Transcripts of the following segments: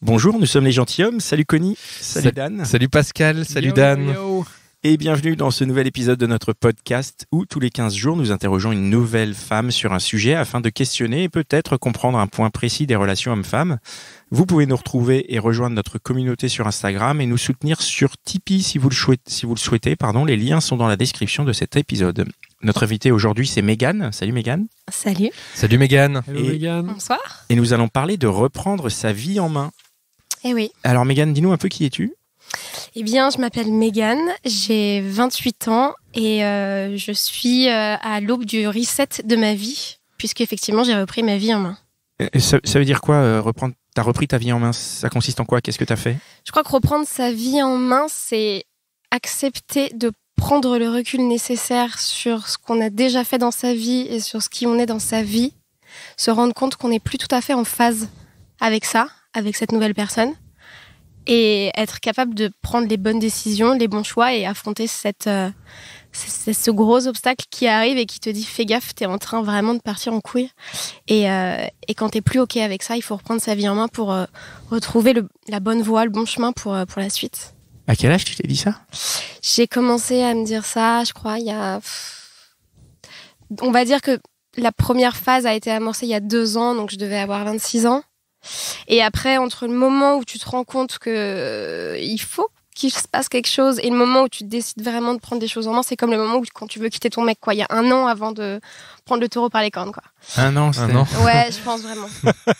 Bonjour, nous sommes les gentilshommes. Salut Connie, salut Dan. Salut Pascal, salut Yo, Dan. yo. Et bienvenue dans ce nouvel épisode de notre podcast où tous les 15 jours nous interrogeons une nouvelle femme sur un sujet afin de questionner et peut-être comprendre un point précis des relations hommes-femmes. Vous pouvez nous retrouver et rejoindre notre communauté sur Instagram et nous soutenir sur Tipeee si vous le souhaitez. Les liens sont dans la description de cet épisode. Notre invitée aujourd'hui, c'est Mégane. Salut Mégane. Salut. Salut Mégane. Hello, Et- Mégane. Bonsoir. Et nous allons parler de reprendre sa vie en main. Eh oui. Alors Mégane, dis-nous un peu qui es-tu ? Eh bien, je m'appelle Mégane, j'ai 28 ans et je suis à l'aube du reset de ma vie, puisque effectivement, j'ai repris ma vie en main. Ça veut dire quoi, reprendre ? T'as repris ta vie en main ? Ça consiste en quoi ? Qu'est-ce que t'as fait ? Je crois que reprendre sa vie en main, c'est accepter de prendre le recul nécessaire sur ce qu'on a déjà fait dans sa vie et sur ce qui on est dans sa vie, se rendre compte qu'on n'est plus tout à fait en phase avec ça, avec cette nouvelle personne, et être capable de prendre les bonnes décisions, les bons choix et affronter ce gros obstacle qui arrive et qui te dit fais gaffe, t'es en train vraiment de partir en couille. Et quand t'es plus OK avec ça, il faut reprendre sa vie en main pour retrouver la bonne voie, le bon chemin pour la suite. À quel âge tu t'es dit ça ? J'ai commencé à me dire ça, je crois, il y a... On va dire que la première phase a été amorcée il y a 2 ans, donc je devais avoir 26 ans. Et après, entre le moment où tu te rends compte que il faut qu'il se passe quelque chose et le moment où tu décides vraiment de prendre des choses en main, c'est comme le moment où quand tu veux quitter ton mec, quoi. Il y a 1 an avant de prendre le taureau par les cornes, quoi. Un an. Ouais, je pense vraiment.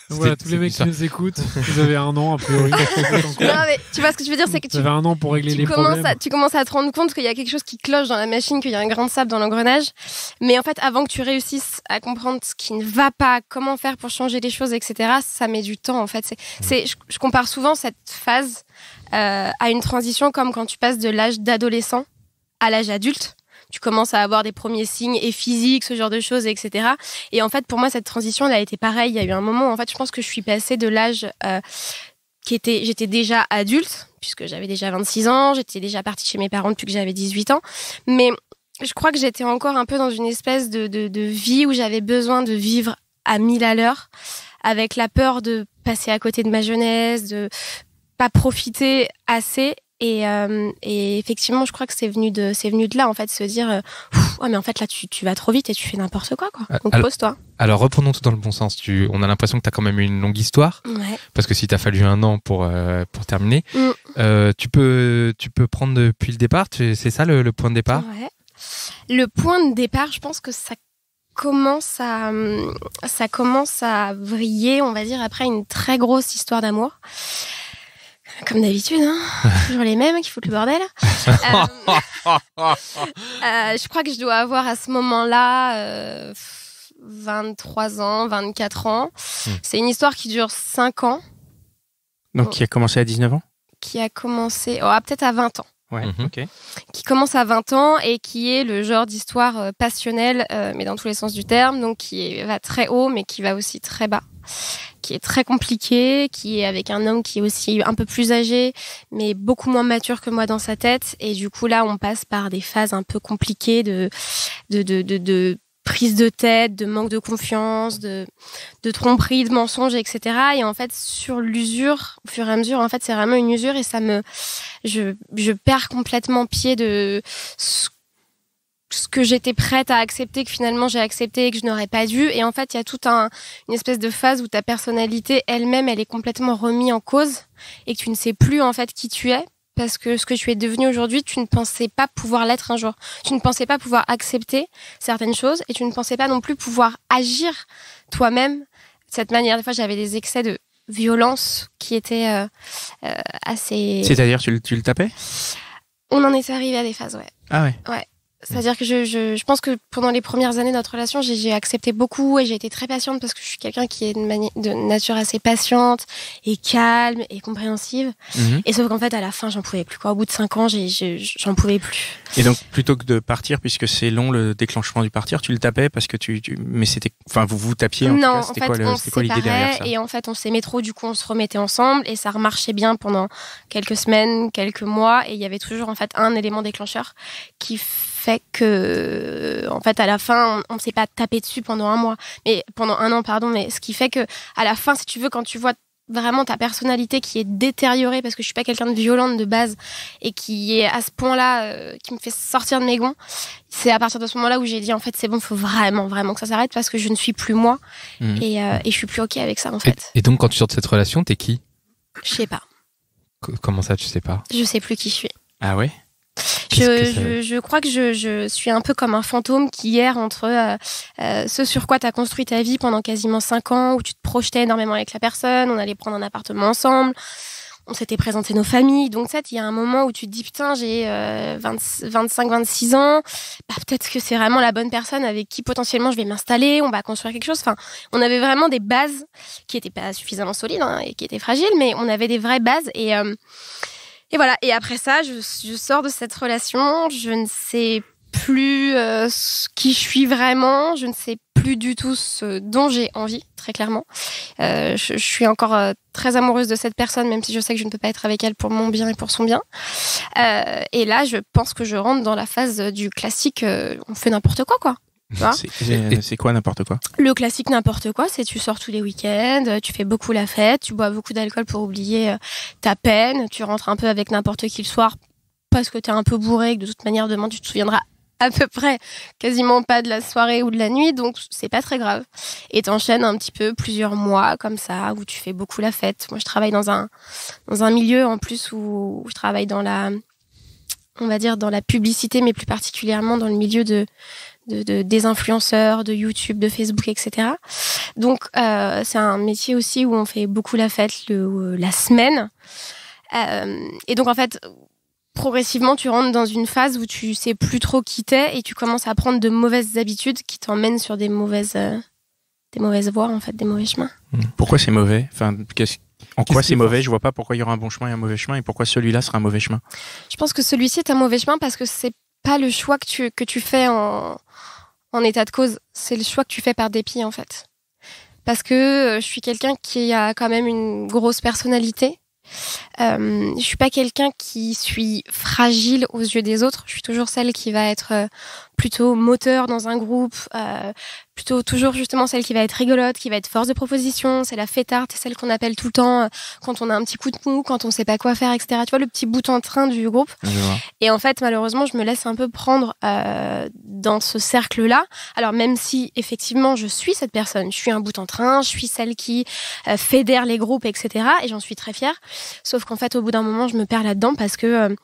Voilà, tous les mecs qui nous écoutent, vous avez 1 an a priori. Non, mais tu vois ce que je veux dire, c'est que Vous avez 1 an pour régler les problèmes. tu commences à te rendre compte qu'il y a quelque chose qui cloche dans la machine, qu'il y a un grain de sable dans l'engrenage. Mais en fait, avant que tu réussisses à comprendre ce qui ne va pas, comment faire pour changer les choses, etc., ça met du temps, en fait. Je compare souvent cette phase à une transition comme quand tu passes de l'âge d'adolescent à l'âge adulte. Tu commences à avoir des premiers signes et physiques, ce genre de choses, etc. Et en fait, pour moi, cette transition, elle a été pareille. Il y a eu un moment où, en fait, je pense que je suis passée de l'âge j'étais déjà adulte, puisque j'avais déjà 26 ans, j'étais déjà partie chez mes parents depuis que j'avais 18 ans. Mais je crois que j'étais encore un peu dans une espèce de vie où j'avais besoin de vivre à 1000 à l'heure, avec la peur de passer à côté de ma jeunesse, de pas profiter assez. Et effectivement, je crois que c'est venu de là, en fait, se dire ouais, mais en fait là tu vas trop vite et tu fais n'importe quoi. Donc pose-toi. Alors reprenons tout dans le bon sens. On a l'impression que tu as quand même eu une longue histoire. Ouais. Parce que si t'as fallu 1 an pour terminer, tu peux prendre depuis le départ. C'est ça le point de départ. Ouais. Le point de départ, je pense que ça commence à vriller, on va dire, après une très grosse histoire d'amour. Comme d'habitude, hein. Toujours les mêmes qui foutent le bordel. Je crois que je dois avoir à ce moment-là 23 ans, 24 ans. C'est une histoire qui dure 5 ans. Donc qui a commencé à 19 ans ? Qui a commencé peut-être à 20 ans. Ouais, ok. Qui commence à 20 ans et qui est le genre d'histoire passionnelle, mais dans tous les sens du terme, donc qui va très haut, mais qui va aussi très bas, qui est très compliqué, qui est avec un homme qui est aussi un peu plus âgé, mais beaucoup moins mature que moi dans sa tête. Et du coup, là, on passe par des phases un peu compliquées de prise de tête, de manque de confiance, de tromperie, de mensonges, etc. Et en fait, sur l'usure, au fur et à mesure, en fait, c'est vraiment une usure et je perds complètement pied de ce que j'étais prête à accepter, que finalement j'ai accepté et que je n'aurais pas dû. Et en fait, il y a toute une espèce de phase où ta personnalité elle-même, elle est complètement remise en cause et que tu ne sais plus en fait qui tu es. Parce que ce que tu es devenu aujourd'hui, tu ne pensais pas pouvoir l'être un jour. Tu ne pensais pas pouvoir accepter certaines choses et tu ne pensais pas non plus pouvoir agir toi-même de cette manière. Des fois, j'avais des excès de violence qui étaient assez... C'est-à-dire, tu le tapais ? On en est arrivé à des phases, ouais. Ah ouais. Ouais. C'est-à-dire que je pense que pendant les premières années de notre relation, j'ai accepté beaucoup et j'ai été très patiente parce que je suis quelqu'un qui est de nature assez patiente et calme et compréhensive. Et sauf qu'en fait, à la fin, j'en pouvais plus, quoi. Au bout de 5 ans, j'en pouvais plus. Et donc, plutôt que de partir, puisque c'est long le déclenchement du partir, tu le tapais parce que mais c'était, enfin, vous tapiez en tout cas, c'était quoi l'idée derrière ça ? Et en fait, on s'aimait trop, du coup, on se remettait ensemble et ça remarchait bien pendant quelques semaines, quelques mois et il y avait toujours en fait un élément déclencheur qui fait que, en fait, à la fin, on ne s'est pas tapé dessus pendant 1 mois, mais pendant 1 an, pardon, mais ce qui fait que, à la fin, si tu veux, quand tu vois vraiment ta personnalité qui est détériorée parce que je suis pas quelqu'un de violente de base et qui est à ce point-là qui me fait sortir de mes gonds, c'est à partir de ce moment-là où j'ai dit en fait c'est bon, faut vraiment que ça s'arrête parce que je ne suis plus moi et je suis plus ok avec ça en fait. Et donc quand tu sors de cette relation, t'es qui? Je sais pas. Comment ça, tu sais pas? Je sais plus qui je suis. Ah ouais? Je crois que je suis un peu comme un fantôme qui erre entre ce sur quoi tu as construit ta vie pendant quasiment 5 ans, où tu te projetais énormément avec la personne, on allait prendre un appartement ensemble, on s'était présenté nos familles. Donc ça, il y a un moment où tu te dis, putain, j'ai 25-26 ans, bah, peut-être que c'est vraiment la bonne personne avec qui potentiellement je vais m'installer, on va construire quelque chose. Enfin, on avait vraiment des bases qui n'étaient pas suffisamment solides et qui étaient fragiles, mais on avait des vraies bases et voilà. Et après ça, je sors de cette relation. Je ne sais plus qui je suis vraiment. Je ne sais plus du tout ce dont j'ai envie, très clairement. Je suis encore très amoureuse de cette personne, même si je sais que je ne peux pas être avec elle pour mon bien et pour son bien. Et là, je pense que je rentre dans la phase du classique. On fait n'importe quoi. C'est quoi n'importe quoi? Le classique n'importe quoi, c'est tu sors tous les week-ends, tu fais beaucoup la fête, tu bois beaucoup d'alcool pour oublier ta peine, tu rentres un peu avec n'importe qui le soir parce que t'es un peu bourré et que de toute manière demain tu te souviendras à peu près quasiment pas de la soirée ou de la nuit, donc c'est pas très grave. Et t'enchaînes un petit peu plusieurs mois comme ça où tu fais beaucoup la fête. Moi je travaille dans un milieu en plus où je travaille dans on va dire dans la publicité, mais plus particulièrement dans le milieu des influenceurs, de YouTube, de Facebook, etc. Donc, c'est un métier aussi où on fait beaucoup la fête la semaine. Et donc, en fait, progressivement, tu rentres dans une phase où tu sais plus trop qui t'es et tu commences à prendre de mauvaises habitudes qui t'emmènent sur des mauvaises voies, en fait, des mauvais chemins. Pourquoi c'est mauvais? Enfin, en quoi c'est mauvais? Je vois pas pourquoi il y aura un bon chemin et un mauvais chemin et pourquoi celui-là sera un mauvais chemin. Je pense que celui-ci est un mauvais chemin parce que c'est pas le choix que tu fais en état de cause, c'est le choix que tu fais par dépit en fait. Parce que je suis quelqu'un qui a quand même une grosse personnalité. Je suis pas quelqu'un qui suis fragile aux yeux des autres. Je suis toujours celle qui va être plutôt moteur dans un groupe, plutôt toujours justement celle qui va être rigolote, qui va être force de proposition. C'est la fêtarde, c'est celle qu'on appelle tout le temps quand on a un petit coup de mou, quand on sait pas quoi faire, etc. Tu vois, le petit bout en train du groupe. Et en fait, malheureusement, je me laisse un peu prendre dans ce cercle-là. Alors même si effectivement, je suis cette personne, je suis un bout en train, je suis celle qui fédère les groupes, etc. Et j'en suis très fière. Sauf qu'en fait, au bout d'un moment, je me perds là-dedans parce que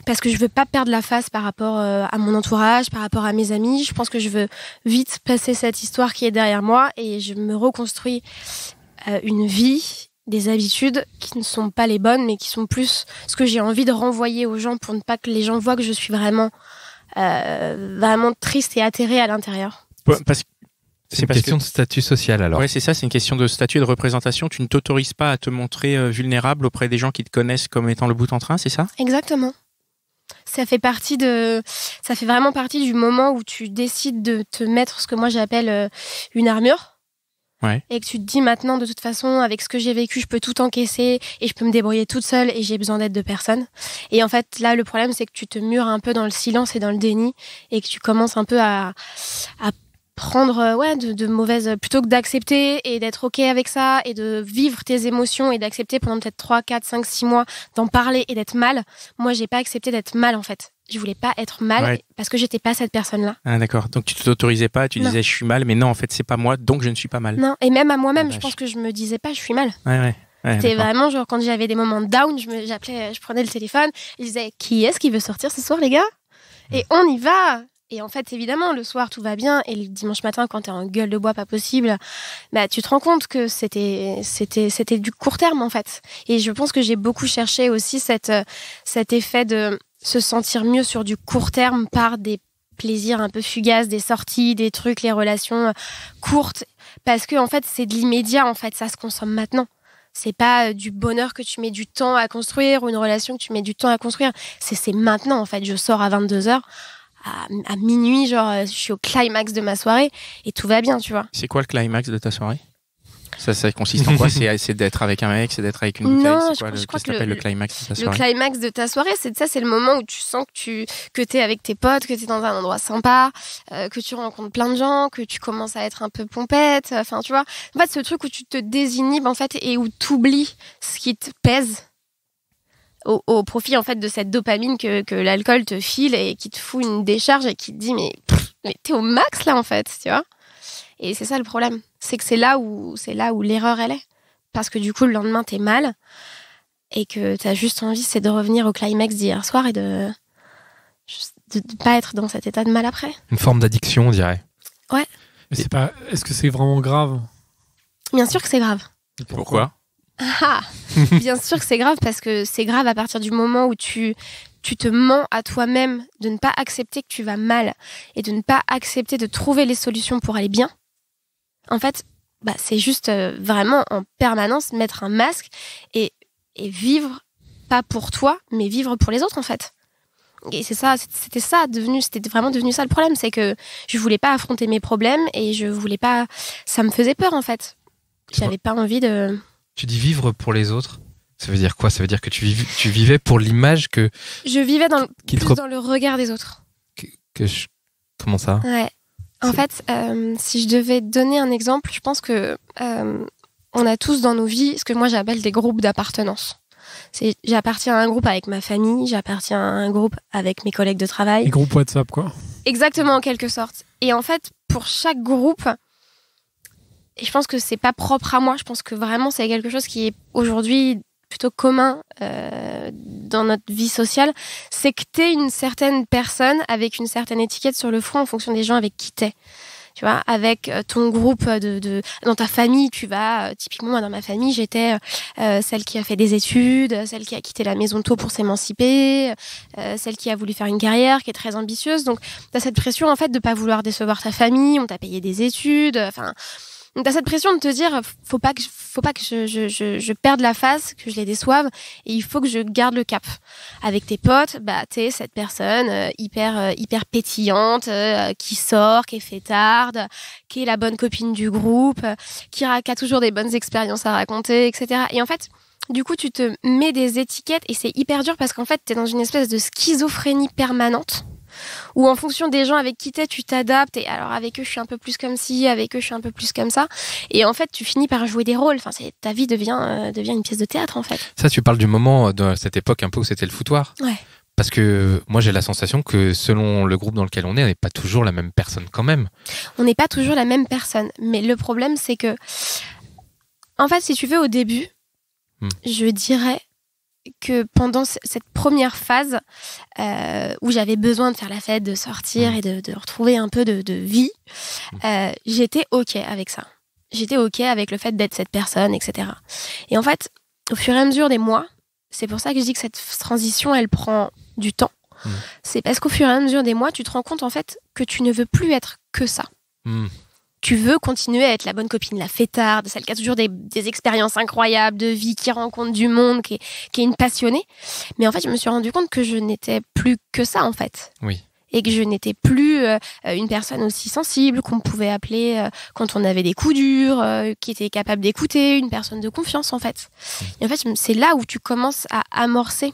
je veux pas perdre la face par rapport à mon entourage, par rapport à mes amis. Je pense que je veux vite passer cette histoire qui est derrière moi et je me reconstruis une vie, des habitudes qui ne sont pas les bonnes, mais qui sont plus ce que j'ai envie de renvoyer aux gens pour ne pas que les gens voient que je suis vraiment triste et atterrée à l'intérieur. C'est une question de statut social alors. Ouais, c'est ça, c'est une question de statut et de représentation. Tu ne t'autorises pas à te montrer vulnérable auprès des gens qui te connaissent comme étant le bout en train, c'est ça? Exactement. Ça fait vraiment partie du moment où tu décides de te mettre ce que moi j'appelle une armure. Ouais. Et que tu te dis maintenant, de toute façon, avec ce que j'ai vécu, je peux tout encaisser et je peux me débrouiller toute seule et j'ai besoin d'aide de personne. Et en fait, là, le problème, c'est que tu te mures un peu dans le silence et dans le déni et que tu commences un peu à prendre de mauvaises, plutôt que d'accepter et d'être ok avec ça et de vivre tes émotions et d'accepter pendant peut-être 3, 4, 5, 6 mois d'en parler et d'être mal. Moi, j'ai pas accepté d'être mal en fait. Je voulais pas être mal parce que j'étais pas cette personne-là. Ah d'accord. Donc tu t'autorisais pas, tu disais je suis mal, mais non en fait c'est pas moi, donc je ne suis pas mal. Non, et même à moi-même, je pense que je me disais pas je suis mal. Ouais, c'était vraiment genre quand j'avais des moments de down, je prenais le téléphone, je disais qui est-ce qui veut sortir ce soir les gars? Et on y va. Et en fait, évidemment, le soir, tout va bien. Et le dimanche matin, quand t'es en gueule de bois, pas possible, bah, tu te rends compte que c'était du court terme, en fait. Et je pense que j'ai beaucoup cherché aussi cet effet de se sentir mieux sur du court terme par des plaisirs un peu fugaces, des sorties, des trucs, les relations courtes. Parce que, en fait, c'est de l'immédiat, en fait. Ça se consomme maintenant. C'est pas du bonheur que tu mets du temps à construire ou une relation que tu mets du temps à construire. C'est maintenant, en fait. Je sors à 22h. À minuit, genre, je suis au climax de ma soirée et tout va bien, tu vois. C'est quoi le climax de ta soirée? Ça consiste en quoi? C'est d'être avec un mec, c'est d'être avec une bouteille? Non, c'est quoi je crois que le climax de ta le soirée? climax de ta soirée, c'est le moment où tu sens que t'es avec tes potes, que t'es dans un endroit sympa, que tu rencontres plein de gens, que tu commences à être un peu pompette. Enfin, tu vois. En fait, ce truc où tu te désinhibes en fait et où t'oublies ce qui te pèse. Au profit en fait de cette dopamine que l'alcool te file et qui te fout une décharge et qui te dit mais t'es au max là en fait, tu vois. Et c'est ça le problème, c'est que c'est là où l'erreur elle est, parce que du coup le lendemain t'es mal et que t'as juste envie c'est de revenir au climax d'hier soir et de pas être dans cet état de mal après. Une forme d'addiction, on dirait. Mais est-ce que c'est vraiment grave? Bien sûr que c'est grave. Pourquoi? Ah, bien sûr que c'est grave, parce que c'est grave à partir du moment où tu te mens à toi-même de ne pas accepter que tu vas mal et de ne pas accepter de trouver les solutions pour aller bien. En fait, c'est juste vraiment en permanence mettre un masque et vivre pas pour toi, mais vivre pour les autres en fait. Et c'était vraiment devenu ça le problème, c'est que je voulais pas affronter mes problèmes et je voulais pas, ça me faisait peur en fait. J'avais pas envie de... Tu dis vivre pour les autres. Ça veut dire quoi? Ça veut dire que tu vivais pour l'image que... Je vivais dans le regard des autres. Comment ça? Ouais. En fait, si je devais donner un exemple, je pense que on a tous dans nos vies ce que moi j'appelle des groupes d'appartenance. J'appartiens à un groupe avec ma famille, j'appartiens à un groupe avec mes collègues de travail. Les groupes WhatsApp, quoi. Exactement, en quelque sorte. Et en fait, pour chaque groupe... Et je pense que c'est pas propre à moi. Je pense que vraiment c'est quelque chose qui est aujourd'hui plutôt commun dans notre vie sociale. C'est que t'es une certaine personne avec une certaine étiquette sur le front en fonction des gens avec qui t'es. Tu vois, avec ton groupe dans ta famille, tu vas typiquement moi dans ma famille, j'étais celle qui a fait des études, celle qui a quitté la maison tôt pour s'émanciper, celle qui a voulu faire une carrière, qui est très ambitieuse. Donc t'as cette pression en fait de pas vouloir décevoir ta famille, on t'a payé des études, enfin. Donc t'as cette pression de te dire faut pas que je perde la face, que je les déçoive, et il faut que je garde le cap. Avec tes potes, t'es cette personne hyper pétillante, qui sort, qui est fêtarde, qui est la bonne copine du groupe, qui a toujours des bonnes expériences à raconter, etc. Et en fait, du coup, tu te mets des étiquettes et c'est hyper dur parce qu'en fait, t'es dans une espèce de schizophrénie permanente. Ou en fonction des gens avec qui t'es, tu t'adaptes. Et alors avec eux, je suis un peu plus comme ci, avec eux, je suis un peu plus comme ça. Et en fait, tu finis par jouer des rôles. Enfin, ta vie devient une pièce de théâtre, en fait. Ça, tu parles du moment de cette époque un peu où c'était le foutoir. Ouais. Parce que moi, j'ai la sensation que selon le groupe dans lequel on n'est pas toujours la même personne quand même. On n'est pas toujours la même personne. Mais le problème, c'est que, en fait, si tu veux, au début, je dirais que pendant cette première phase où j'avais besoin de faire la fête, de sortir et de retrouver un peu de vie, j'étais OK avec ça. J'étais OK avec le fait d'être cette personne, etc. Et en fait, au fur et à mesure des mois, c'est pour ça que je dis que cette transition, elle prend du temps. C'est parce qu'au fur et à mesure des mois, tu te rends compte en fait que tu ne veux plus être que ça. Tu veux continuer à être la bonne copine, la fêtarde, celle qui a toujours des expériences incroyables de vie, qui rencontre du monde, qui est une passionnée. Mais en fait, je me suis rendu compte que je n'étais plus que ça, en fait. Oui. Et que je n'étais plus une personne aussi sensible qu'on pouvait appeler quand on avait des coups durs, qui était capable d'écouter, une personne de confiance, en fait. Et en fait, c'est là où tu commences à amorcer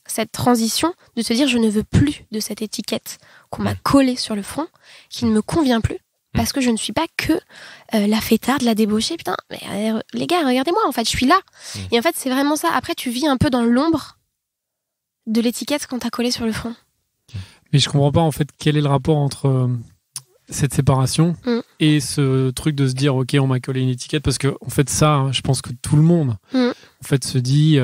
cette transition de te dire je ne veux plus de cette étiquette qu'on m'a collée sur le front, qui ne me convient plus. Parce que je ne suis pas que la fêtarde, la débauchée. Putain, mais les gars, regardez-moi, en fait, je suis là. Et en fait, c'est vraiment ça. Après, tu vis un peu dans l'ombre de l'étiquette qu'on t'a collée sur le front. Mais je comprends pas, en fait, quel est le rapport entre cette séparation et ce truc de se dire, OK, on m'a collé une étiquette. Parce que, en fait, ça, je pense que tout le monde, en fait, se dit,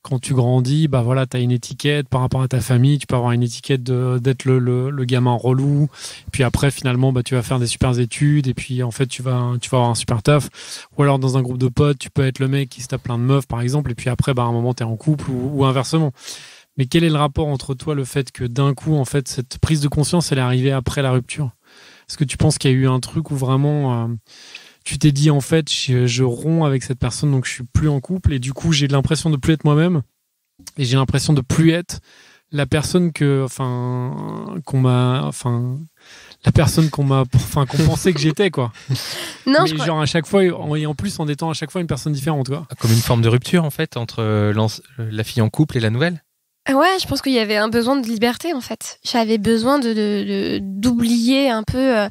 quand tu grandis, voilà, t'as une étiquette par rapport à ta famille, tu peux avoir une étiquette d'être le gamin relou, puis après finalement tu vas faire des super études et puis en fait tu vas avoir un super taf, ou alors dans un groupe de potes tu peux être le mec qui se tape plein de meufs par exemple, et puis après à un moment t'es en couple ou inversement. Mais quel est le rapport entre toi, le fait que d'un coup en fait cette prise de conscience elle est arrivée après la rupture? Est-ce que tu penses qu'il y a eu un truc où vraiment tu t'es dit en fait je romps avec cette personne, donc je suis plus en couple et du coup j'ai l'impression de plus être moi-même et j'ai l'impression de plus être la personne qu'on pensait que j'étais, quoi. Non, mais genre à chaque fois, et en plus en étant à chaque fois une personne différente, quoi. Comme une forme de rupture, en fait, entre la fille en couple et la nouvelle. Ouais, je pense qu'il y avait un besoin de liberté, en fait. J'avais besoin d'oublier un peu.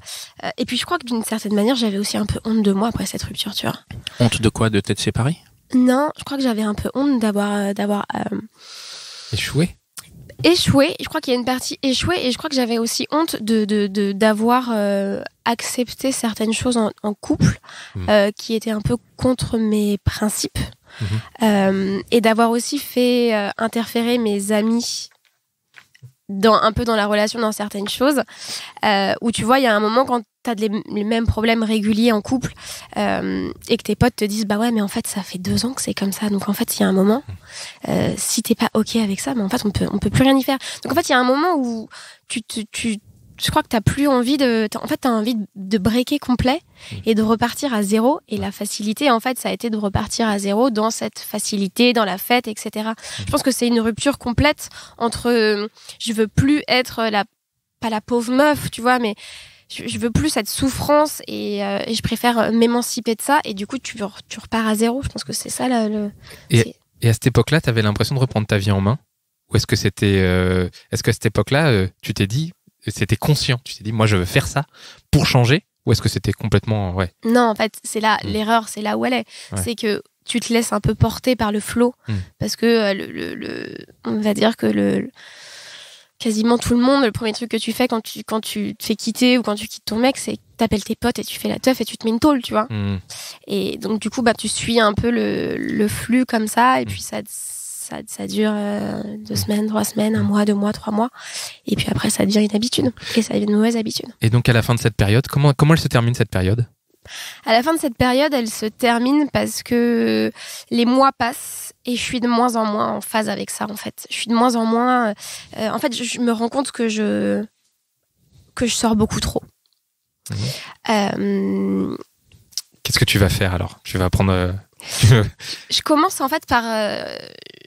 Et puis je crois que d'une certaine manière, j'avais aussi un peu honte de moi après cette rupture, tu vois. Honte de quoi? De t'être séparée? Non, je crois que j'avais un peu honte d'avoir échoué. Je crois qu'il y a une partie échouée, et je crois que j'avais aussi honte d'avoir accepté certaines choses en couple qui étaient un peu contre mes principes. Et d'avoir aussi fait interférer mes amis un peu dans la relation dans certaines choses, où tu vois, il y a un moment quand t'as les mêmes problèmes réguliers en couple, et que tes potes te disent bah ouais, mais en fait ça fait 2 ans que c'est comme ça, donc en fait il y a un moment, si t'es pas ok avec ça, mais en fait on peut plus rien y faire. Donc en fait il y a un moment où je crois que t'as plus envie t'as envie de breaker complet et de repartir à zéro. Et la facilité, en fait, ça a été de repartir à zéro dans cette facilité, dans la fête, etc. Je pense que c'est une rupture complète entre je veux plus être pas la pauvre meuf, tu vois, mais je veux plus cette souffrance, et je préfère m'émanciper de ça. Et du coup, tu repars à zéro. Je pense que c'est ça Et à cette époque-là, t'avais l'impression de reprendre ta vie en main? Ou est-ce que est-ce qu'à cette époque-là, tu t'es dit, c'était conscient, tu t'es dit moi je veux faire ça pour changer, ou est-ce que c'était complètement Non, en fait c'est là l'erreur, c'est là où elle est. C'est que tu te laisses un peu porter par le flow, parce que on va dire que quasiment tout le monde, le premier truc que tu fais quand tu te fais quitter ou quand tu quittes ton mec, c'est que t'appelles tes potes et tu fais la teuf et tu te mets une tôle, tu vois. Et donc du coup tu suis un peu le flux comme ça, et puis ça dure 2 semaines, 3 semaines, 1 mois, 2 mois, 3 mois. Et puis après, ça devient une habitude. Et ça devient une mauvaise habitude. Et donc, à la fin de cette période, comment elle se termine, cette période? À la fin de cette période, elle se termine parce que les mois passent et je suis de moins en moins en phase avec ça, en fait. Je suis de moins en moins... en fait, je me rends compte que je sors beaucoup trop. Qu'est-ce que tu vas faire, alors? Tu vas prendre... Je commence en fait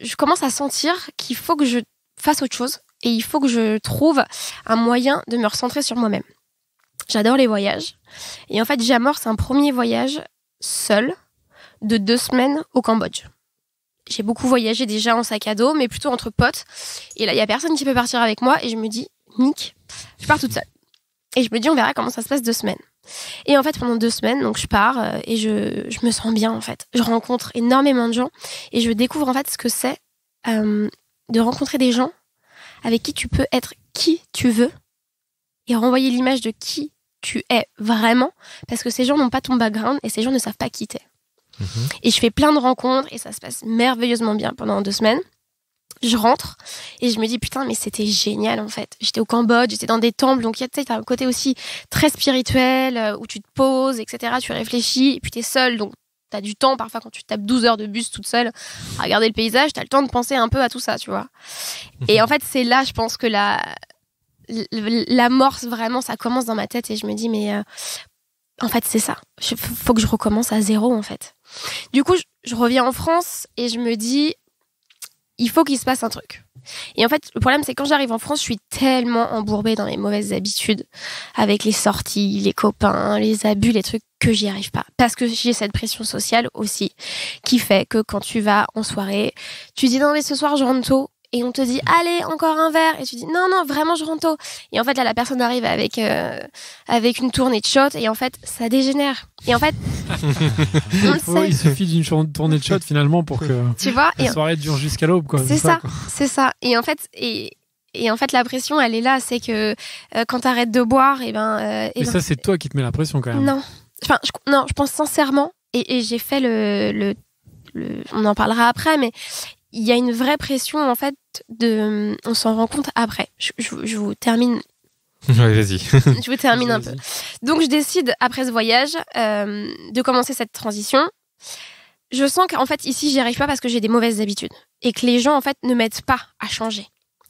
je commence à sentir qu'il faut que je fasse autre chose, et il faut que je trouve un moyen de me recentrer sur moi-même. J'adore les voyages, et en fait j'amorce un premier voyage seul de 2 semaines au Cambodge. J'ai beaucoup voyagé déjà en sac à dos, mais plutôt entre potes, et là il y a personne qui peut partir avec moi, et je me dis nique, je pars toute seule. Et je me dis on verra comment ça se passe 2 semaines. Et en fait, pendant 2 semaines, donc je pars et je me sens bien, en fait. Je rencontre énormément de gens et je découvre en fait ce que c'est de rencontrer des gens avec qui tu peux être qui tu veux et renvoyer l'image de qui tu es vraiment, parce que ces gens n'ont pas ton background et ces gens ne savent pas qui t'es. Et je fais plein de rencontres et ça se passe merveilleusement bien pendant 2 semaines. Je rentre et je me dis putain, mais c'était génial, en fait. J'étais au Cambodge, j'étais dans des temples, donc tu sais, t'as un côté aussi très spirituel où tu te poses, etc. Tu réfléchis, et puis t'es seule, donc t'as du temps parfois quand tu tapes 12 heures de bus toute seule à regarder le paysage, t'as le temps de penser un peu à tout ça, tu vois. Et en fait, c'est là, je pense que l'amorce vraiment, ça commence dans ma tête, et je me dis mais en fait c'est ça. Faut que je recommence à zéro, en fait. Du coup, je reviens en France et je me dis il faut qu'il se passe un truc. Et en fait, le problème, c'est que quand j'arrive en France, je suis tellement embourbée dans mes mauvaises habitudes, avec les sorties, les copains, les abus, les trucs, que j'y arrive pas. Parce que j'ai cette pression sociale aussi, qui fait que quand tu vas en soirée, tu dis non mais ce soir je rentre tôt, et on te dit allez encore un verre, et tu dis non vraiment je rentre tôt, et en fait là la personne arrive avec une tournée de shots, et en fait ça dégénère, et en fait on le sait. Il suffit d'une tournée de shots finalement pour que tu vois, la soirée dure jusqu'à l'aube, quoi. C'est ça, et en fait la pression elle est là, c'est que quand t'arrêtes de boire, mais ça c'est toi qui te mets la pression quand même. Non, je pense sincèrement, et j'ai fait on en parlera après, mais il y a une vraie pression, en fait, on s'en rend compte après. Je vous termine. Ouais, vas-y. Je vous termine un peu. Donc, je décide, après ce voyage, de commencer cette transition. Je sens qu'en fait, ici, j'y arrive pas parce que j'ai des mauvaises habitudes. Et que les gens, en fait, ne m'aident pas à changer.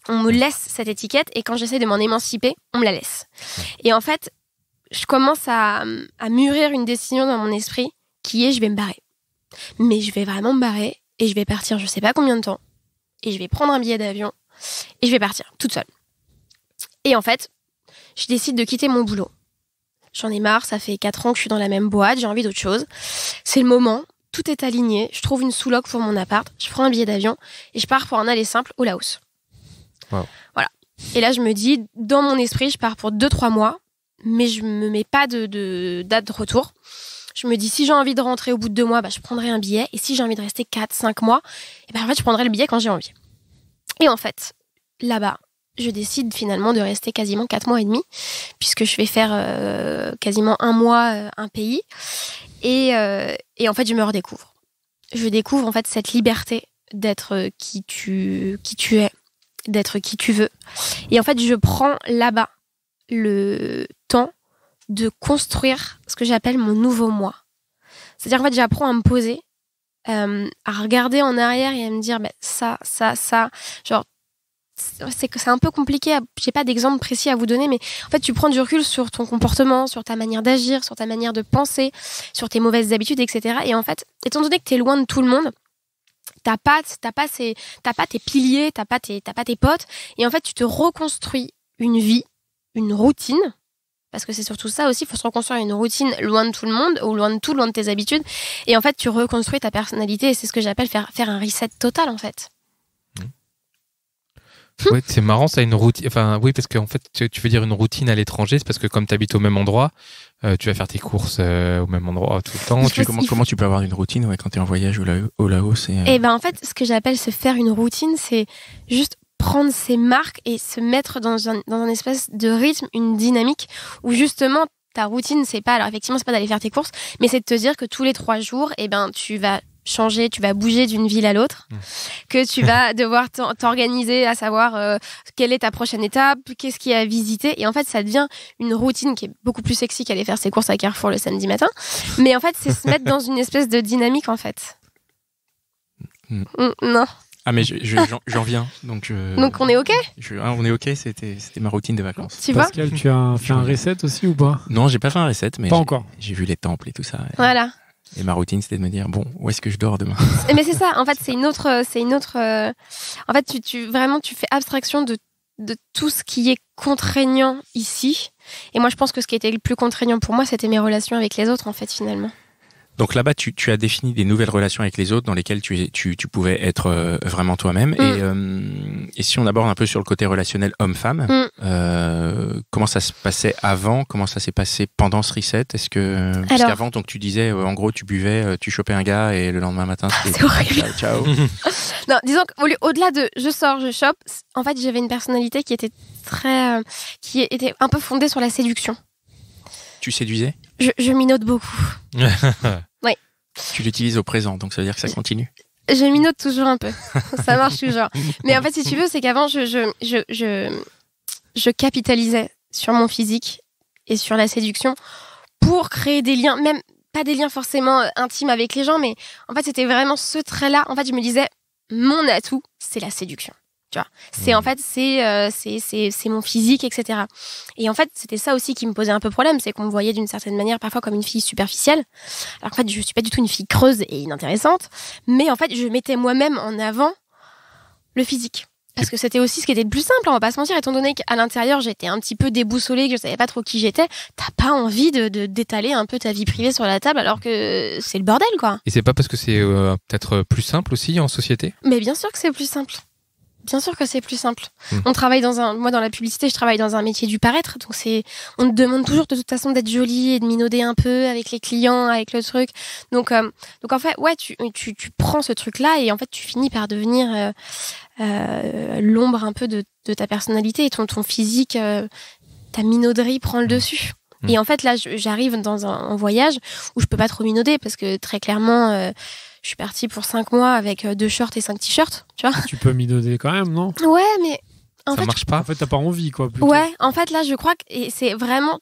On me laisse cette étiquette, et quand j'essaie de m'en émanciper, on me la laisse. Et en fait, je commence à mûrir une décision dans mon esprit qui est, je vais me barrer. Mais je vais vraiment me barrer. Et je vais partir je sais pas combien de temps. Et je vais prendre un billet d'avion et je vais partir toute seule. Et en fait, je décide de quitter mon boulot. J'en ai marre, ça fait 4 ans que je suis dans la même boîte, j'ai envie d'autre chose. C'est le moment, tout est aligné, je trouve une sous-loc pour mon appart, je prends un billet d'avion et je pars pour un aller simple au Laos. Wow. Voilà. Et là, je me dis, dans mon esprit, je pars pour 2-3 mois, mais je me mets pas de date de retour. Je me dis, si j'ai envie de rentrer au bout de 2 mois, je prendrai un billet. Et si j'ai envie de rester 4-5 mois, en fait, je prendrai le billet quand j'ai envie. Et en fait, là-bas, je décide finalement de rester quasiment 4 mois et demi, puisque je vais faire quasiment 1 mois un pays. Et en fait, je me redécouvre. Je découvre en fait cette liberté d'être qui tu es, d'être qui tu veux. Et en fait, je prends là-bas le temps de construire ce que j'appelle mon nouveau moi. C'est-à-dire qu'en fait, j'apprends à me poser, à regarder en arrière et à me dire ça. Genre, c'est un peu compliqué. J'ai pas d'exemple précis à vous donner, mais en fait, tu prends du recul sur ton comportement, sur ta manière d'agir, sur ta manière de penser, sur tes mauvaises habitudes, etc. Et en fait, étant donné que t'es loin de tout le monde, t'as pas tes piliers, t'as pas tes potes, et en fait, tu te reconstruis une vie, une routine. Parce que c'est surtout ça aussi, il faut se reconstruire une routine loin de tout le monde, ou loin de tes habitudes. Et en fait, tu reconstruis ta personnalité, et c'est ce que j'appelle faire un reset total, en fait. Ouais, c'est marrant, ça, une routine. Enfin, oui, parce qu'en fait, tu veux dire une routine à l'étranger, c'est parce que comme tu habites au même endroit, tu vas faire tes courses au même endroit tout le temps. Comment tu peux avoir une routine quand tu es en voyage au Laos en fait, ce que j'appelle se faire une routine, c'est juste prendre ses marques et se mettre dans un espèce de rythme, une dynamique où justement ta routine, c'est pas d'aller faire tes courses, mais c'est de te dire que tous les 3 jours, tu vas changer, tu vas bouger d'une ville à l'autre, que tu vas devoir t'organiser à savoir quelle est ta prochaine étape, qu'est-ce qu'il y a à visiter, et en fait ça devient une routine qui est beaucoup plus sexy qu'aller faire ses courses à Carrefour le samedi matin, mais en fait c'est se mettre dans une espèce de dynamique en fait. Non. Ah mais j'en viens, donc on est ok. On est ok, c'était ma routine de vacances. Tu vois Pascal, tu as fait un reset aussi ou pas? Non, j'ai pas fait un reset, mais pas encore. J'ai vu les temples et tout ça. Voilà. Et ma routine, c'était de me dire, où est-ce que je dors demain? Mais c'est ça, en fait, c'est une autre. En fait, tu fais abstraction de tout ce qui est contraignant ici. Et moi, je pense que ce qui était le plus contraignant pour moi, c'était mes relations avec les autres, en fait, finalement. Donc là-bas, tu as défini des nouvelles relations avec les autres dans lesquelles tu pouvais être vraiment toi-même. Et si on aborde un peu sur le côté relationnel homme-femme, comment ça se passait avant? Comment ça s'est passé pendant ce reset? Est-ce que parce qu'avant, donc tu disais, en gros, tu buvais, tu chopais un gars et le lendemain matin, c'était c'est horrible. Ciao. Non, disons qu'au-delà de je sors, je chope, en fait, j'avais une personnalité qui était qui était un peu fondée sur la séduction. Tu séduisais? Je minote beaucoup. Oui. Tu l'utilises au présent, donc ça veut dire que ça continue. Je minote toujours un peu. Ça marche toujours. Mais en fait, si tu veux, c'est qu'avant, je capitalisais sur mon physique et sur la séduction pour créer des liens, même pas des liens forcément intimes avec les gens, mais en fait, c'était vraiment ce trait-là. En fait, je me disais, mon atout, c'est la séduction. Tu vois, c'est en fait c'est mon physique, etc. Et en fait c'était ça aussi qui me posait un peu problème, c'est qu'on me voyait d'une certaine manière parfois comme une fille superficielle, alors qu'en fait je suis pas du tout une fille creuse et inintéressante, mais en fait je mettais moi-même en avant le physique. Parce que c'était aussi ce qui était le plus simple, on va pas se mentir, étant donné qu'à l'intérieur j'étais un petit peu déboussolée, que je savais pas trop qui j'étais, t'as pas envie d'étaler un peu ta vie privée sur la table alors que c'est le bordel, quoi. Et c'est pas parce que c'est peut-être plus simple aussi en société? Mais bien sûr que c'est plus simple. Bien sûr que c'est plus simple. On travaille moi dans la publicité, je travaille dans un métier du paraître, donc on te demande toujours de toute façon d'être jolie et de minauder un peu avec les clients, avec le truc. Donc en fait, ouais, tu prends ce truc-là et en fait tu finis par devenir l'ombre un peu de ta personnalité et ton physique, ta minauderie prend le dessus. Et en fait là, j'arrive dans un voyage où je peux pas trop minauder parce que très clairement. Je suis partie pour 5 mois avec 2 shorts et 5 t-shirts, tu vois. Tu peux minauder quand même, non? Ouais, mais en ça fait, marche pas. En fait, t'as pas envie, quoi. Plutôt. Ouais, en fait, là, je crois que c'est vraiment.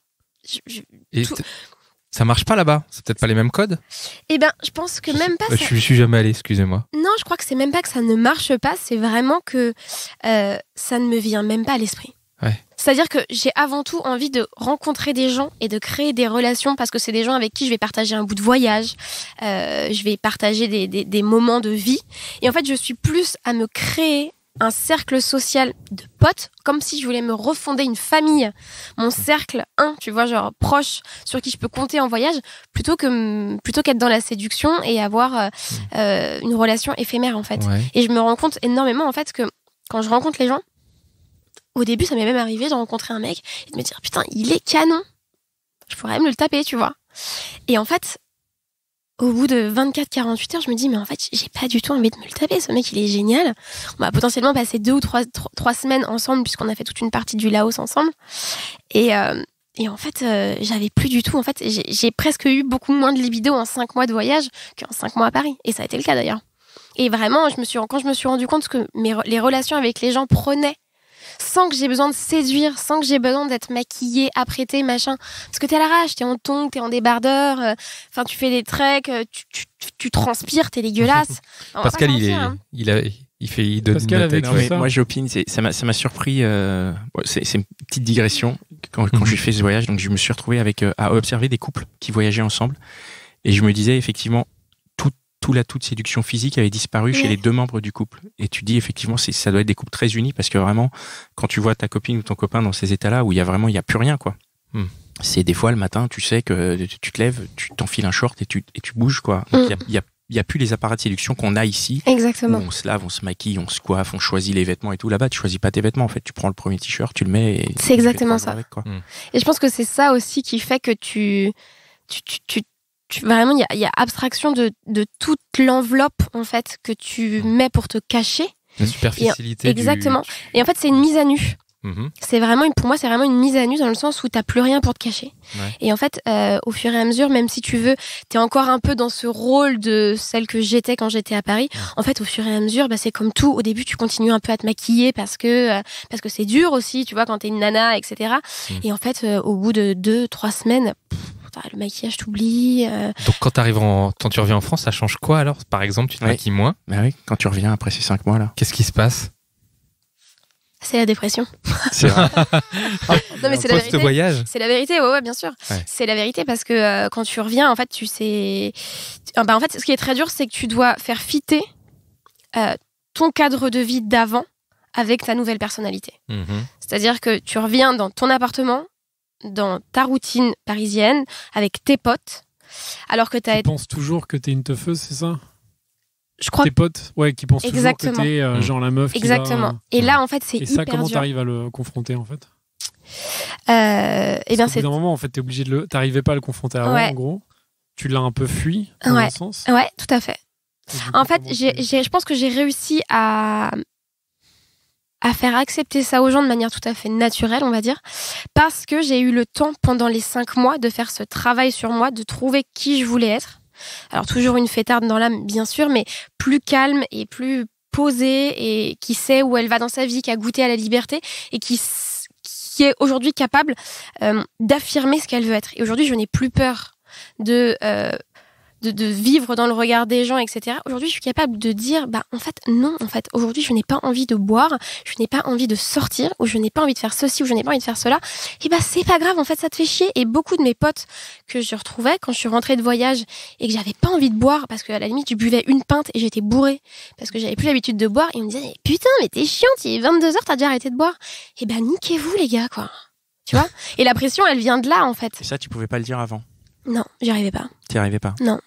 Ça marche pas là-bas. C'est peut-être pas les mêmes codes. Eh ben, je pense que même pas. Je suis jamais allé, excusez-moi. Non, je crois que c'est même pas que ça ne marche pas. C'est vraiment que ça ne me vient même pas à l'esprit. Ouais. C'est-à-dire que j'ai avant tout envie de rencontrer des gens et de créer des relations parce que c'est des gens avec qui je vais partager un bout de voyage, je vais partager des moments de vie. Et en fait, je suis plus à me créer un cercle social de potes, comme si je voulais me refonder une famille, mon cercle tu vois, genre proche, sur qui je peux compter en voyage, plutôt qu'être dans la séduction et avoir une relation éphémère, en fait. Et je me rends compte énormément, en fait, que quand je rencontre les gens, au début, ça m'est même arrivé de rencontrer un mec et de me dire, putain, il est canon. Je pourrais même le taper, tu vois. Et en fait, au bout de 24-48 heures, je me dis, mais en fait, j'ai pas du tout envie de me le taper. Ce mec, il est génial. On va potentiellement passer 2 ou 3 semaines ensemble, puisqu'on a fait toute une partie du Laos ensemble. Et en fait, j'avais plus du tout. En fait, j'ai presque eu beaucoup moins de libido en 5 mois de voyage qu'en 5 mois à Paris. Et ça a été le cas d'ailleurs. Et vraiment, quand je me suis rendu compte que les relations avec les gens prenaient, sans que j'ai besoin de séduire, sans que j'ai besoin d'être maquillée, apprêtée, machin. Parce que t'es à l'arrache, t'es en tongs, t'es en débardeur, enfin tu fais des treks, tu transpires, t'es dégueulasse. Pascal, il donne une tête. Non, mais moi j'opine, ça m'a surpris. C'est une petite digression quand j'ai fait ce voyage. Donc je me suis retrouvé à observer des couples qui voyageaient ensemble, et je me disais effectivement toute séduction physique avait disparu chez les 2 membres du couple. Et tu dis effectivement, ça doit être des couples très unis, parce que vraiment, quand tu vois ta copine ou ton copain dans ces états-là où il y a plus rien, quoi. C'est des fois le matin, tu sais que tu te lèves, tu t'enfiles un short et tu bouges, quoi. Donc il y a plus les appareils de séduction qu'on a ici. Exactement. Où on se lave, on se maquille, on se coiffe, on choisit les vêtements et tout. Là-bas, tu choisis pas tes vêtements, en fait. Tu prends le premier t-shirt, tu le mets et c'est exactement ça. Avec, quoi. Et je pense que c'est ça aussi qui fait que vraiment, il y a abstraction de toute l'enveloppe, en fait, que tu mets pour te cacher. La superficialité. Exactement. Et en fait, c'est une mise à nu. Pour moi, c'est vraiment une mise à nu dans le sens où t'as plus rien pour te cacher. Et en fait, au fur et à mesure, même si tu veux, t'es encore un peu dans ce rôle de celle que j'étais quand j'étais à Paris. En fait, au fur et à mesure, c'est comme tout. Au début, tu continues un peu à te maquiller parce que c'est dur aussi, tu vois, quand t'es une nana, etc. Et en fait, au bout de 2-3 semaines, le maquillage t'oublie. Donc quand tu reviens en France, ça change quoi alors? Par exemple, tu te maquilles moins? Bah oui, quand tu reviens après ces 5 mois là. Qu'est-ce qui se passe? C'est la dépression. C'est vrai. Non mais c'est la vérité. Voyage. C'est la vérité, ouais, bien sûr. C'est la vérité parce que quand tu reviens, en fait, tu sais. En fait, ce qui est très dur, c'est que tu dois faire fitter ton cadre de vie d'avant avec ta nouvelle personnalité. C'est-à-dire que tu reviens dans ton appartement, dans ta routine parisienne, avec tes potes, alors que tu penses toujours que t'es une teufeuse, c'est ça? Je crois. Tes potes, qui pensent toujours que t'es genre la meuf. Exactement. Et là, en fait, c'est hyper dur. Et ça, comment t'arrives à le confronter, en fait? Eh bien, c'est. Au bout d'un moment, en fait, t'es obligé t'arrivais pas à le confronter avant, en gros. Tu l'as un peu fui, dans un sens. Ouais, tout à fait. En fait, je pense que j'ai réussi à faire accepter ça aux gens de manière tout à fait naturelle, on va dire, parce que j'ai eu le temps pendant les 5 mois de faire ce travail sur moi, de trouver qui je voulais être. Alors toujours une fêtarde dans l'âme, bien sûr, mais plus calme et plus posée, et qui sait où elle va dans sa vie, qui a goûté à la liberté et qui est aujourd'hui capable d'affirmer ce qu'elle veut être. Et aujourd'hui, je n'ai plus peur de vivre dans le regard des gens, etc. Aujourd'hui, je suis capable de dire, en fait, non, en fait, aujourd'hui, je n'ai pas envie de boire, je n'ai pas envie de sortir, ou je n'ai pas envie de faire ceci, ou je n'ai pas envie de faire cela. Et c'est pas grave, en fait, ça te fait chier. Et beaucoup de mes potes que je retrouvais quand je suis rentrée de voyage et que j'avais pas envie de boire, parce qu'à la limite, je buvais une pinte et j'étais bourrée, parce que j'avais plus l'habitude de boire, et on me disait, putain, mais t'es chiante, il est 22h, t'as déjà arrêté de boire. Et niquez-vous, les gars, quoi. Tu vois? Et la pression, elle vient de là, en fait. Et ça, tu pouvais pas le dire avant? Non, j'y arrivais pas. T'y arrivais pas? Non.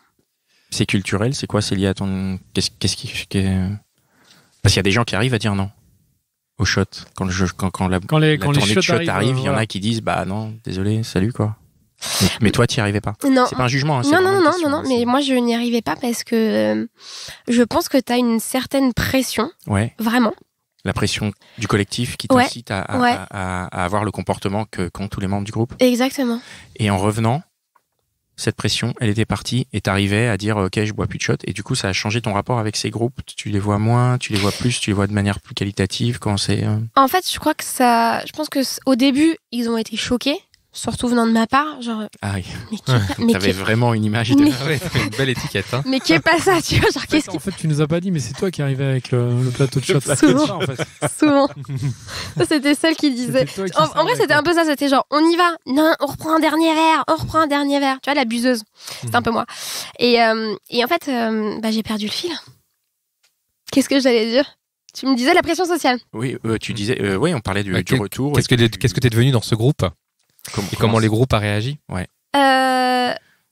C'est culturel, c'est quoi? C'est lié à ton... Qu'est-ce qui... Parce qu'il y a des gens qui arrivent à dire non au shot. Quand la tournée de shot arrive, il y en a qui disent non, désolé, salut, quoi. Mais toi, t'y arrivais pas? Non. C'est pas un jugement. Hein, non. Mais moi, je n'y arrivais pas parce que je pense que t'as une certaine pression. Ouais. Vraiment. La pression du collectif qui t'incite à avoir le comportement qu'ont tous les membres du groupe. Exactement. Et en revenant, cette pression, elle était partie et t'arrivais à dire ok, je bois plus de shot, et du coup ça a changé ton rapport avec ces groupes. Tu les vois moins, tu les vois plus, tu les vois de manière plus qualitative. Comment c'est En fait, je pense que au début ils ont été choqués, surtout venant de ma part, genre. Ah oui. T'avais vraiment une image. Une belle étiquette. Hein. Mais qui est pas ça, tu vois, genre qu'est-ce En fait, tu nous as pas dit, mais c'est toi qui arrivais avec le plateau de shot. Souvent. Souvent. Ça, c'était celle qui disait. En vrai, c'était un peu ça. C'était genre, on y va. Non, on reprend un dernier verre. Tu vois, la buseuse. C'était un peu moi. Et en fait, j'ai perdu le fil. Qu'est-ce que j'allais dire? Tu me disais la pression sociale. Oui, tu disais, oui, on parlait du retour. Qu'est-ce que t'es devenu dans ce groupe? Comment les groupes a réagi? Ouais.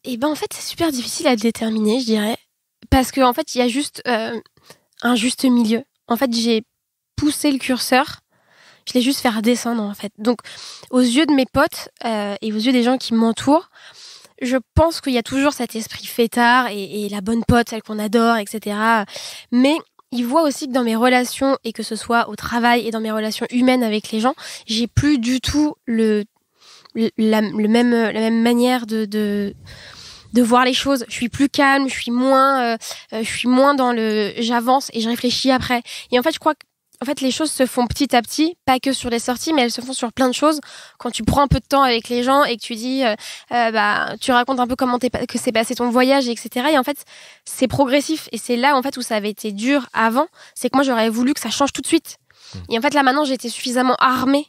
Et ben en fait, c'est super difficile à déterminer, je dirais, parce que en fait, il y a juste un juste milieu. En fait, j'ai poussé le curseur, je l'ai juste fait redescendre en fait. Donc, aux yeux de mes potes et aux yeux des gens qui m'entourent, je pense qu'il y a toujours cet esprit fêtard et la bonne pote, celle qu'on adore, etc. Mais ils voient aussi que dans mes relations, et que ce soit au travail et dans mes relations humaines avec les gens, j'ai plus du tout la même manière de voir les choses. Je suis plus calme, je suis moins dans le j'avance et je réfléchis après. Et en fait, je crois que les choses se font petit à petit, pas que sur les sorties, mais elles se font sur plein de choses. Quand tu prends un peu de temps avec les gens et que tu dis, tu racontes un peu comment que s'est passé ton voyage, etc. Et en fait, c'est progressif. Et c'est là, en fait, où ça avait été dur avant. C'est que moi, j'aurais voulu que ça change tout de suite. Et en fait, là, maintenant, j'étais suffisamment armée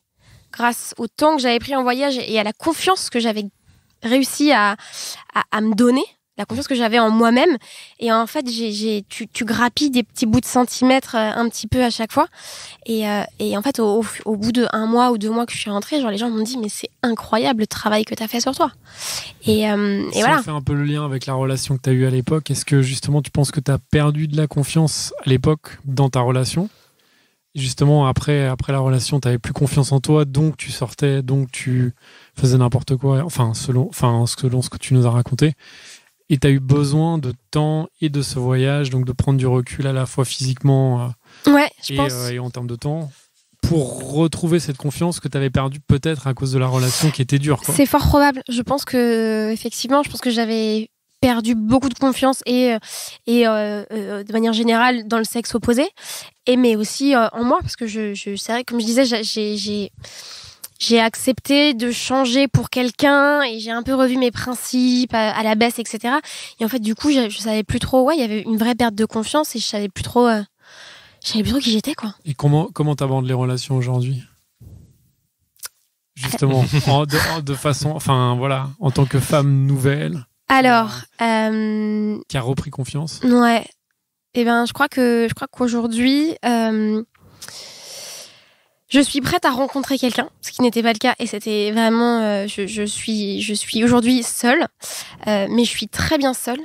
grâce au temps que j'avais pris en voyage et à la confiance que j'avais réussi à me donner, la confiance que j'avais en moi-même. Et en fait, tu grappilles des petits bouts de centimètres un petit peu à chaque fois. Et en fait, au bout de 1 mois ou 2 mois que je suis rentrée, genre les gens m'ont dit mais c'est incroyable le travail que tu as fait sur toi. Et voilà. On fait un peu le lien avec la relation que tu as eue à l'époque. Est-ce que justement tu penses que tu as perdu de la confiance à l'époque dans ta relation? Justement, après la relation, tu n'avais plus confiance en toi, donc tu sortais, donc tu faisais n'importe quoi, selon ce que tu nous as raconté. Et tu as eu besoin de temps et de ce voyage, donc de prendre du recul à la fois physiquement et en termes de temps, pour retrouver cette confiance que tu avais perdue peut-être à cause de la relation qui était dure, quoi. C'est fort probable. Je pense que j'avais perdu beaucoup de confiance et de manière générale dans le sexe opposé, mais aussi en moi, parce que c'est vrai, comme je disais, j'ai accepté de changer pour quelqu'un et j'ai un peu revu mes principes à la baisse, etc. Et en fait, du coup, je savais plus trop. Ouais, il y avait une vraie perte de confiance et je savais plus trop qui j'étais, quoi. Et comment t'abordes les relations aujourd'hui? Justement, de façon, en tant que femme nouvelle. Alors, qui a repris confiance. Ouais. Eh ben, je crois qu'aujourd'hui, je suis prête à rencontrer quelqu'un, ce qui n'était pas le cas, et c'était vraiment, je suis aujourd'hui seule, mais je suis très bien seule.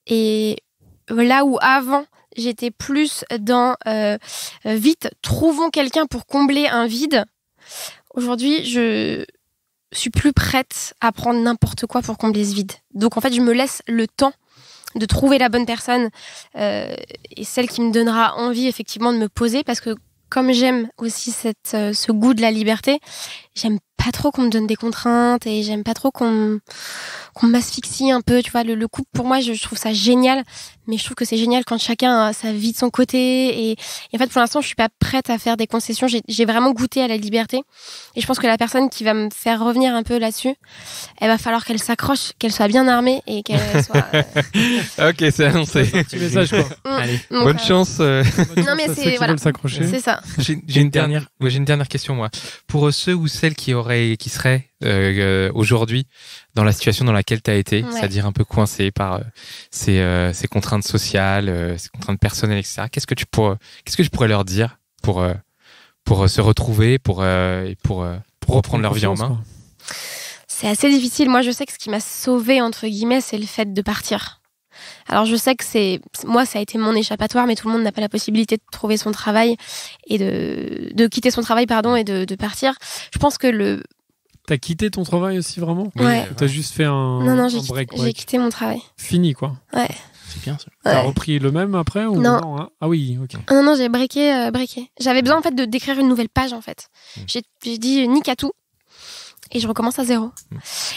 Et là où avant, j'étais plus dans vite, trouvons quelqu'un pour combler un vide. Aujourd'hui, je suis plus prête à prendre n'importe quoi pour combler ce vide. Donc en fait, je me laisse le temps de trouver la bonne personne et celle qui me donnera envie effectivement de me poser, parce que comme j'aime aussi ce goût de la liberté, j'aime pas trop qu'on me donne des contraintes et j'aime pas trop qu'on m'asphyxie un peu, tu vois. Le couple, pour moi, je trouve ça génial, mais je trouve que c'est génial quand chacun a sa vie de son côté. Et en fait, pour l'instant, je suis pas prête à faire des concessions. J'ai vraiment goûté à la liberté. Et je pense que la personne qui va me faire revenir un peu là-dessus, elle va falloir qu'elle s'accroche, qu'elle soit bien armée et qu'elle soit... Ok, c'est annoncé. Petit message, quoi. Allez, donc, bonne chance. Non, mais c'est ça. J'ai une dernière question, moi. Pour ceux ou celles qui seraient aujourd'hui dans la situation dans laquelle tu as été, c'est-à-dire un peu coincé par ces contraintes sociales, ces contraintes personnelles, etc. Qu'est-ce que tu pourrais leur dire pour se retrouver, pour reprendre leur vie en main? C'est assez difficile. Moi, je sais que ce qui m'a sauvée, entre guillemets, c'est le fait de partir. Alors, je sais que moi, ça a été mon échappatoire, mais tout le monde n'a pas la possibilité de trouver son travail et de quitter son travail, et de partir. Je pense que T'as quitté ton travail aussi, vraiment? Ouais. T'as juste fait un break. J'ai quitté mon travail. Fini, quoi. Ouais. C'est bien, ça. T'as repris le même après ou non, hein? Ah oui, ok. Non, j'ai breaké. J'avais besoin, en fait, d'écrire une nouvelle page, en fait. J'ai dit nique à tout. Et je recommence à zéro.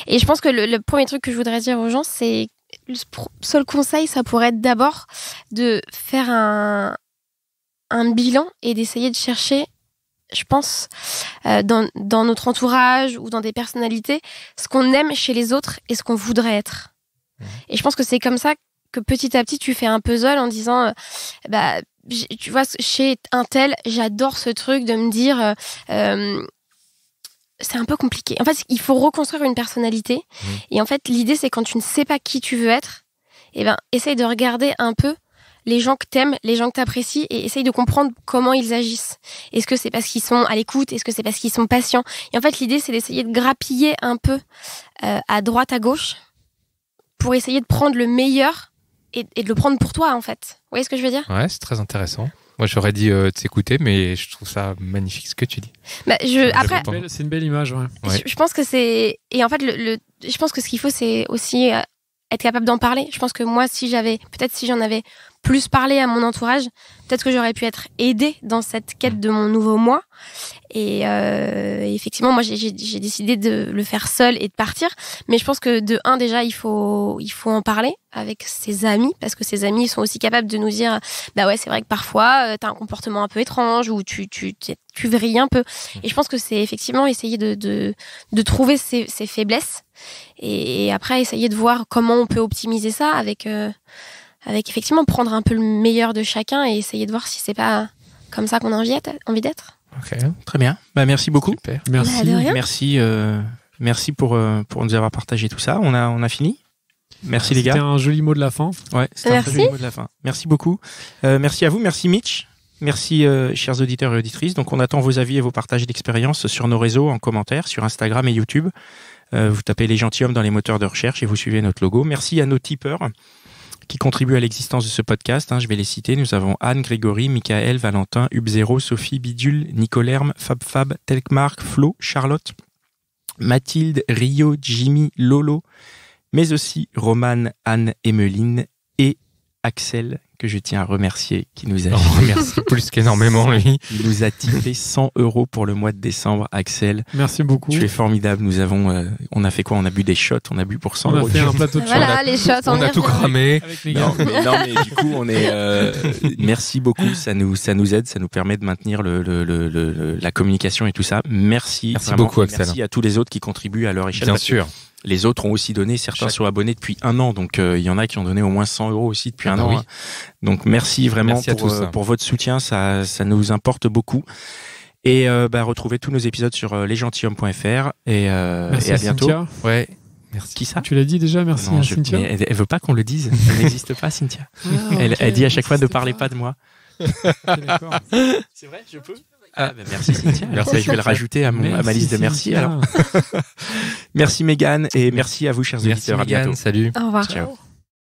Et je pense que le premier truc que je voudrais dire aux gens, c'est le seul conseil, ça pourrait être d'abord de faire un bilan et d'essayer de chercher, je pense, dans notre entourage ou dans des personnalités, ce qu'on aime chez les autres et ce qu'on voudrait être. Et je pense que c'est comme ça que petit à petit, tu fais un puzzle en disant, tu vois, chez un tel, j'adore ce truc de me dire... c'est un peu compliqué. En fait, il faut reconstruire une personnalité. Et en fait, l'idée, c'est quand tu ne sais pas qui tu veux être, essaye de regarder un peu les gens que t'aimes, les gens que t'apprécies, et essaye de comprendre comment ils agissent. Est-ce que c'est parce qu'ils sont à l'écoute? Est-ce que c'est parce qu'ils sont patients? Et en fait, l'idée, c'est d'essayer de grappiller un peu à droite, à gauche, pour essayer de prendre le meilleur et de le prendre pour toi, en fait. Vous voyez ce que je veux dire? Ouais, c'est très intéressant. Moi, j'aurais dit de t'écouter, mais je trouve ça magnifique ce que tu dis. Après, c'est une belle image, ouais. Je pense que c'est... Et en fait, je pense que ce qu'il faut, c'est aussi être capable d'en parler. Je pense que moi, si j'en avais plus parlé à mon entourage, peut-être que j'aurais pu être aidée dans cette quête de mon nouveau moi. Et effectivement, moi, j'ai décidé de le faire seule et de partir. Mais je pense que déjà, il faut en parler avec ses amis, parce que ses amis sont aussi capables de nous dire, bah ouais, c'est vrai que parfois, t'as un comportement un peu étrange ou tu vrilles un peu. Et je pense que c'est effectivement essayer de trouver ses faiblesses et après essayer de voir comment on peut optimiser ça avec effectivement prendre un peu le meilleur de chacun et essayer de voir si c'est pas comme ça qu'on a envie d'être. Ok, très bien. Bah, merci beaucoup. Super. Merci. Bah, de rien. Merci pour nous avoir partagé tout ça. On a fini. Merci les gars. C'était un joli mot de la fin. Ouais, c'était un joli mot de la fin. Merci beaucoup. Merci à vous. Merci Mitch. Merci chers auditeurs et auditrices. Donc on attend vos avis et vos partages d'expériences sur nos réseaux en commentaire, sur Instagram et YouTube. Vous tapez Les Gentilshommes dans les moteurs de recherche et vous suivez notre logo. Merci à nos tipeurs qui contribuent à l'existence de ce podcast. Je vais les citer. Nous avons Anne, Grégory, Michael, Valentin, Hubzero, Sophie, Bidule, Nicolerme, Fab, Telkmark, Flo, Charlotte, Mathilde, Rio, Jimmy, Lolo, mais aussi Romane, Anne, Emeline et Axel, que je tiens à remercier, qui nous a remercie plus qu'énormément, lui. Il nous a tiré 100 € pour le mois de décembre, Axel. Merci beaucoup. Tu es formidable. Nous avons, on a fait quoi? On a bu des shots. On a bu pour 100 €. On a fait un plateau de shots. Voilà, les shots. On a tout cramé. Avec les gars. Non, mais du coup, on est. Merci beaucoup. Ça nous aide. Ça nous permet de maintenir la communication et tout ça. Merci. Merci vraiment. beaucoup, Axel. Merci à tous les autres qui contribuent à leur échelle. Bien sûr. Les autres ont aussi donné, certains sont abonnés depuis 1 an, donc il y en a qui ont donné au moins 100 € aussi depuis un an. Oui. Donc merci vraiment merci pour votre soutien, ça nous importe beaucoup. Et retrouvez tous nos épisodes sur lesgentilshommes.fr et à bientôt. Cynthia. Ouais. Merci. Qui ça? Tu l'as dit déjà, merci à Cynthia. Mais elle veut pas qu'on le dise. Elle n'existe pas, Cynthia. Elle dit à chaque fois ne parlez pas de moi. D'accord. C'est vrai, je peux. Merci Cynthia. Merci. Je vais le rajouter à ma liste de merci. Alors. Merci Mégane et merci à vous chers auditeurs. À bientôt. Salut. Au revoir. Ciao.